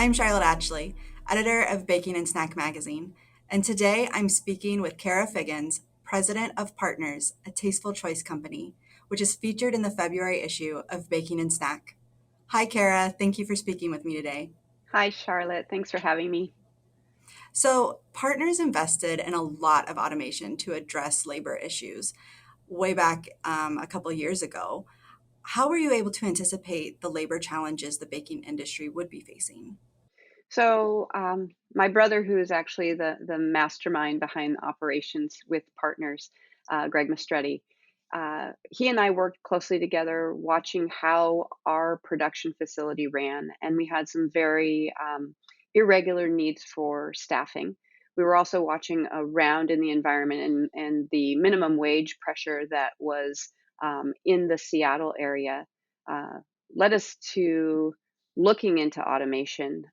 I'm Charlotte Atchley, editor of Baking and Snack Magazine, and today I'm speaking with Cara Figgins, president of Partners, a tasteful choice company, which is featured in the February issue of Baking and Snack. Hi, Cara. Thank you for speaking with me today. Hi, Charlotte. Thanks for having me. So, Partners invested in a lot of automation to address labor issues way back a couple of years ago. How were you able to anticipate the labor challenges the baking industry would be facing? My brother, who is actually the mastermind behind operations with Partners, Greg Mastretti, he and I worked closely together, watching how our production facility ran, and we had some very irregular needs for staffing. We were also watching around in the environment and the minimum wage pressure that was in the Seattle area uh, led us to looking into automation.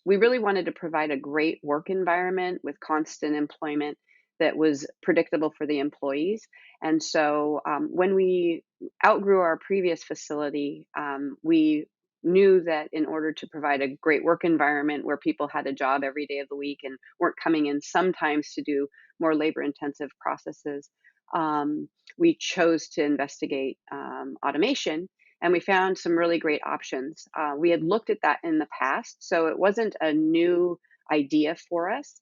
We really wanted to provide a great work environment with constant employment that was predictable for the employees. And so when we outgrew our previous facility, we knew that in order to provide a great work environment where people had a job every day of the week and weren't coming in sometimes to do more labor intensive processes, um, we chose to investigate automation, and we found some really great options. We had looked at that in the past, so it wasn't a new idea for us.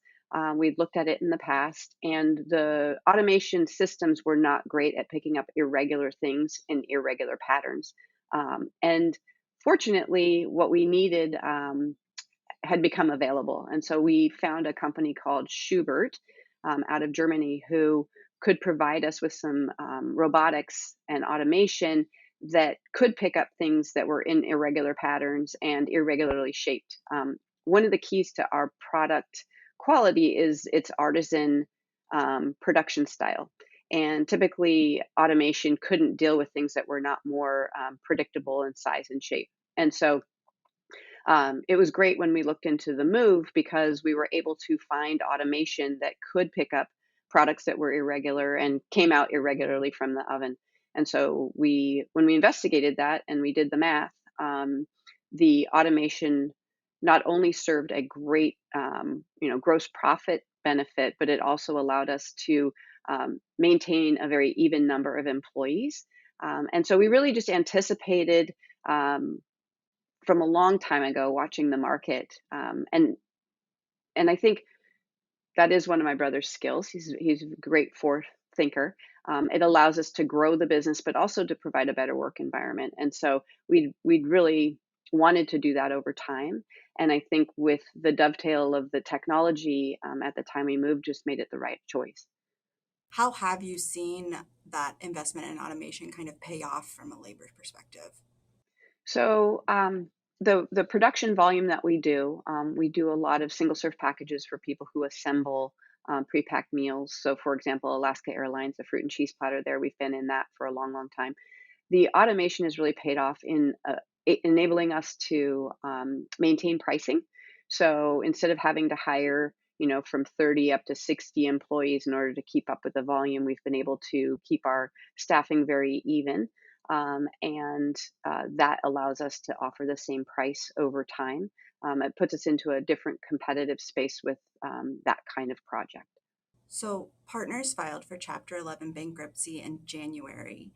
We'd looked at it in the past, and the automation systems were not great at picking up irregular things and irregular patterns. And fortunately, what we needed had become available. And so we found a company called Schubert out of Germany who could provide us with some robotics and automation that could pick up things that were in irregular patterns and irregularly shaped. One of the keys to our product quality is its artisan production style. And typically, automation couldn't deal with things that were not more predictable in size and shape. And so it was great when we looked into the move because we were able to find automation that could pick up products that were irregular and came out irregularly from the oven. And so when we investigated that and we did the math, the automation not only served a great, gross profit benefit, but it also allowed us to maintain a very even number of employees. And so we really just anticipated um, from a long time ago watching the market. And I think that is one of my brother's skills. He's a great forward thinker. It allows us to grow the business, but also to provide a better work environment. And so we'd really wanted to do that over time. And I think with the dovetail of the technology at the time we moved, just made it the right choice. How have you seen that investment in automation kind of pay off from a labor perspective? So the production volume that we do a lot of single serve packages for people who assemble pre-packed meals. So, for example, Alaska Airlines, the fruit and cheese platter there, we've been in that for a long, long time. The automation has really paid off in enabling us to maintain pricing. So instead of having to hire, from 30 up to 60 employees in order to keep up with the volume, we've been able to keep our staffing very even. And that allows us to offer the same price over time. It puts us into a different competitive space with that kind of project. So, Partners filed for Chapter 11 bankruptcy in January.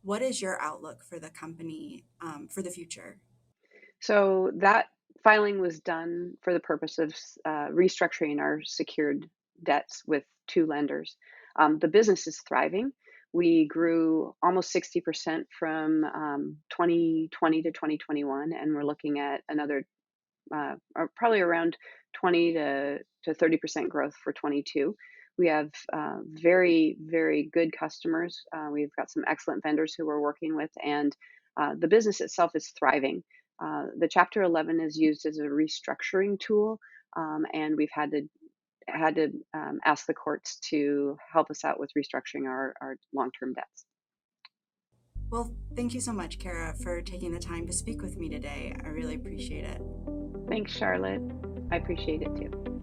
What is your outlook for the company for the future? So that filing was done for the purpose of restructuring our secured debts with two lenders. The business is thriving. We grew almost 60% from 2020 to 2021, and we're looking at another or probably around 20 to 30% growth for 22. We have very, very good customers. We've got some excellent vendors who we're working with, and the business itself is thriving. The Chapter 11 is used as a restructuring tool, and we've had to ask the courts to help us out with restructuring our long-term debts. Well, thank you so much, Cara, for taking the time to speak with me today. I really appreciate it. Thanks, Charlotte. I appreciate it too.